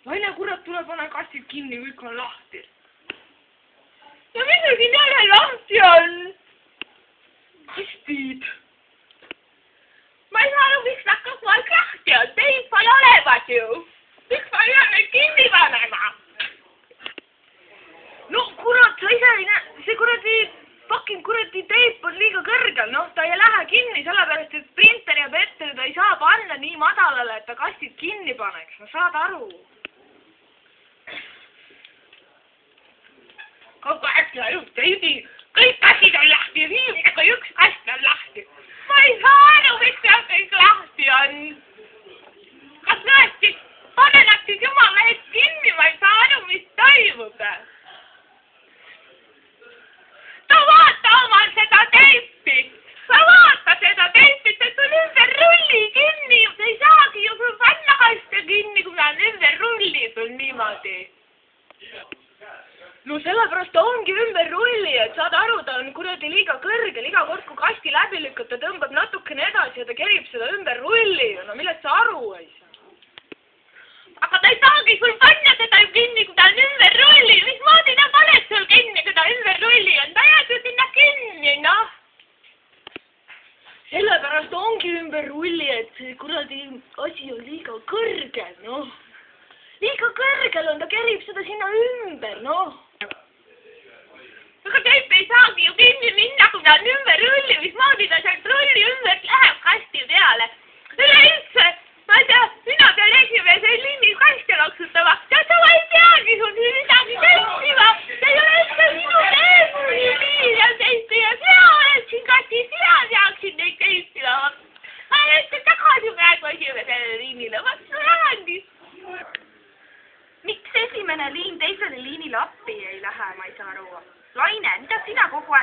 Laine kurat tuleb, pane kastid kinni, kõik on lahti. Ja mis see siin jälle lahti on? Kastid. Ma ei saa aru, miks nad kogu aeg lahti on, teid pole olemas ju. Miks ma pean neid kinni panema? No kurat, sa ise ei näe, see kuradi teip on liiga kõrgel, noh, ta ei lähe kinni, sellepärast, et printer jääb ette, ta ei saa panna nii madalale, et ta kastid kinni paneks, no saad aru. Kogu aeg ja just teidi, kõik kastid on lahti ja viimega üks kast on lahti. Ma ei saa aru, miks seal kõik lahti on. Kas tõesti, pane nad siis jumala eest kinni, ma ei saa aru, mis toimub. Ta vaata omal seda teipi, sa vaata seda teipi, see sul ümber rulli kinni, sa ei saagi ju sul panna kaste kinni, kui ta on ümber rulli sul niimoodi. No sellepärast ta ongi ümber rulli, et saad aru, ta on kuradi liiga kõrgel, iga kord kui kasti läbi lükkab, ta tõmbab natukene edasi ja ta kerib seda ümber rulli, no millest sa aru ei saa? Aga ta ei saagi sul panna seda kinni, kui ta on ümber rulli, mismoodi ta paneb sul kinni, kui ta ümber rulli on, ta jääb ju sinna kinni, noh. Sellepärast ongi ümber rulli, et see kuradi asi on liiga kõrgel, noh. Liiga kõrgel on, ta kerib seda sinna ümber, noh. Aga teip ei saagi ju kinni minna, kui ta on ümber rulli, mismoodi ta sealt rulli ümber läheb kasti peale. Üleüldse, ma ei tea, mina pean esimese liini kaste loksutama. Ja sa ei peagi sul midagi testima. See ei ole üldse minu teemuri liin ja testi ja sina oled siin kasti, sina peaksid neid testima. Ma olen üldse tagasi praegu esimesele liinile, ma lähengi. Miks esimene liin teisele liinile appi ei lähe, ma ei saa aru. Laine, mida sina kogu